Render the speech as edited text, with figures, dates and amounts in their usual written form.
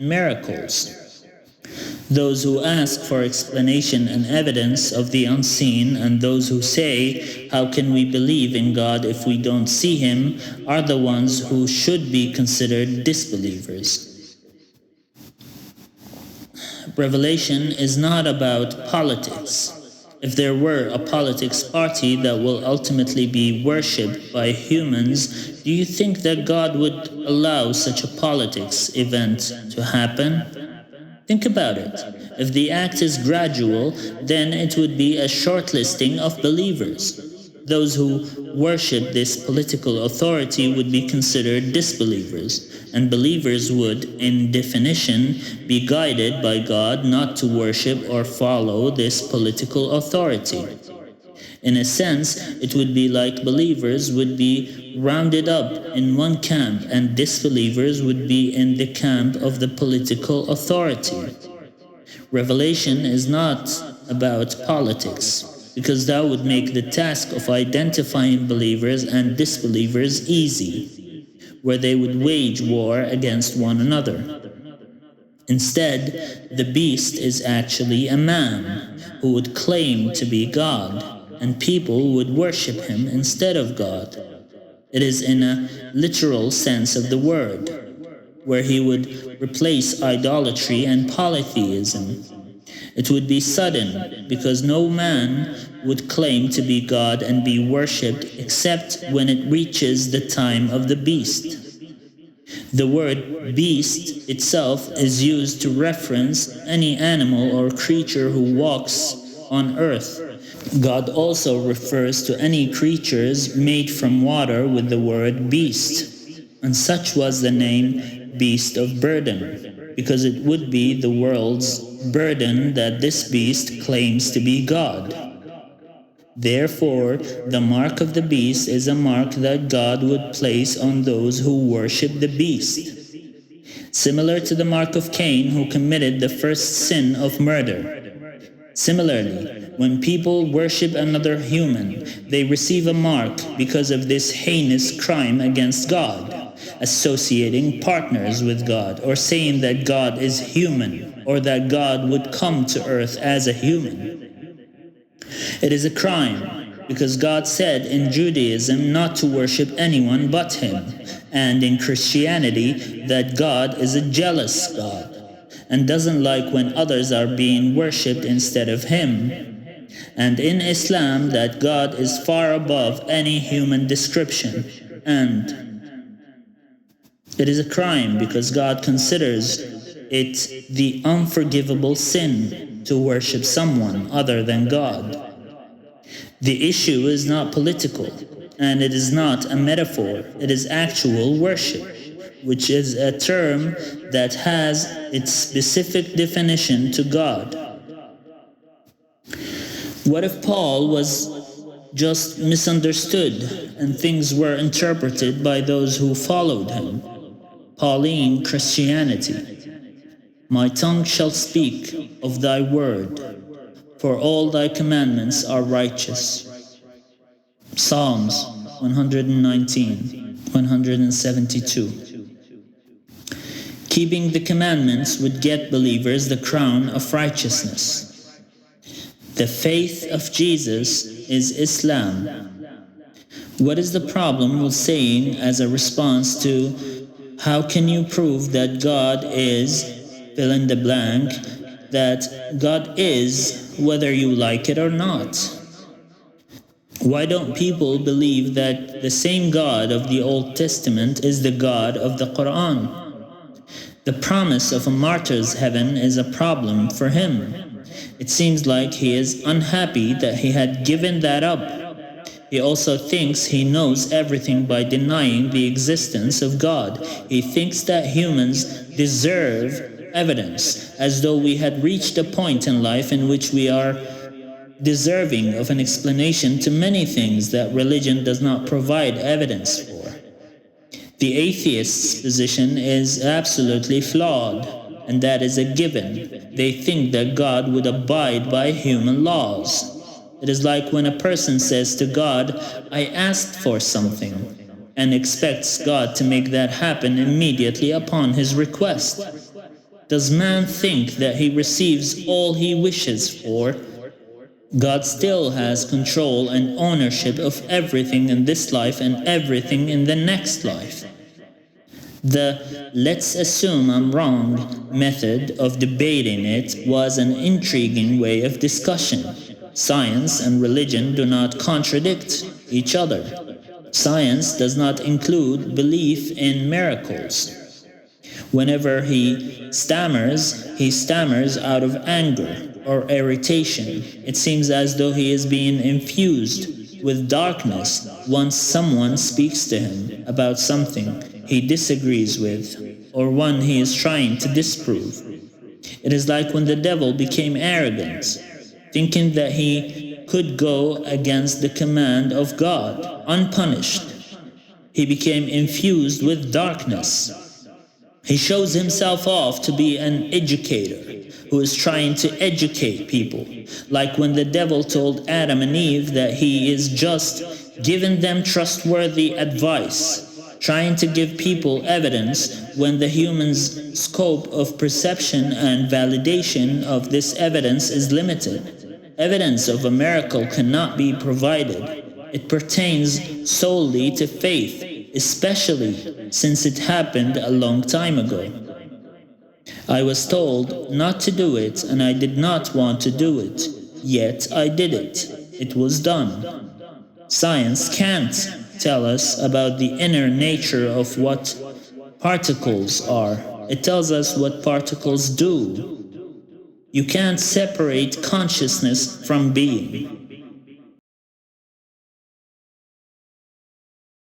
miracles. Those who ask for explanation and evidence of the unseen, and those who say, "How can we believe in God if we don't see Him?" are the ones who should be considered disbelievers. Revelation is not about politics. If there were a politics party that will ultimately be worshipped by humans, do you think that God would allow such a politics event to happen? Think about it. If the act is gradual, then it would be a shortlisting of believers. Those who worship this political authority would be considered disbelievers, and believers would, in definition, be guided by God not to worship or follow this political authority. In a sense, it would be like believers would be rounded up in one camp and disbelievers would be in the camp of the political authority. Revelation is not about politics, because that would make the task of identifying believers and disbelievers easy, where they would wage war against one another. Instead, the beast is actually a man who would claim to be God, and people would worship him instead of God. It is in a literal sense of the word, where he would replace idolatry and polytheism. It would be sudden, because no man would claim to be God and be worshipped except when it reaches the time of the beast. The word beast itself is used to reference any animal or creature who walks on earth. God also refers to any creatures made from water with the word beast, and such was the name beast of burden, because it would be the world's burden that this beast claims to be God. Therefore, the mark of the beast is a mark that God would place on those who worship the beast, similar to the mark of Cain, who committed the first sin of murder. Similarly, when people worship another human, they receive a mark because of this heinous crime against God, associating partners with God, or saying that God is human, or that God would come to earth as a human. It is a crime, because God said in Judaism not to worship anyone but Him, and in Christianity that God is a jealous God, and doesn't like when others are being worshipped instead of Him, and in Islam that God is far above any human description, and it is a crime because God considers it the unforgivable sin to worship someone other than God. The issue is not political, and it is not a metaphor, it is actual worship, which is a term that has its specific definition to God. What if Paul was just misunderstood and things were interpreted by those who followed him? Pauline Christianity. My tongue shall speak of thy word, for all thy commandments are righteous. Psalms 119, 172. Keeping the commandments would get believers the crown of righteousness. The faith of Jesus is Islam. What is the problem with saying as a response to, "How can you prove that God is," fill in the blank, that God is whether you like it or not? Why don't people believe that the same God of the Old Testament is the God of the Quran? The promise of a martyr's heaven is a problem for him. It seems like he is unhappy that he had given that up. He also thinks he knows everything by denying the existence of God. He thinks that humans deserve evidence, as though we had reached a point in life in which we are deserving of an explanation to many things that religion does not provide evidence for. The atheist's position is absolutely flawed, and that is a given. They think that God would abide by human laws. It is like when a person says to God, "I asked for something," and expects God to make that happen immediately upon his request. Does man think that he receives all he wishes for? God still has control and ownership of everything in this life and everything in the next life. The "let's assume I'm wrong" method of debating it was an intriguing way of discussion. Science and religion do not contradict each other. Science does not include belief in miracles. Whenever he stammers out of anger or irritation. It seems as though he is being infused with darkness once someone speaks to him about something he disagrees with or one he is trying to disprove. It is like when the devil became arrogant, thinking that he could go against the command of God unpunished. He became infused with darkness. He shows himself off to be an educator who is trying to educate people, like when the devil told Adam and Eve that he is just giving them trustworthy advice, trying to give people evidence when the human's scope of perception and validation of this evidence is limited. Evidence of a miracle cannot be provided. It pertains solely to faith, especially since it happened a long time ago. I was told not to do it, and I did not want to do it. Yet I did it. It was done. Science can't tell us about the inner nature of what particles are. It tells us what particles do. You can't separate consciousness from being.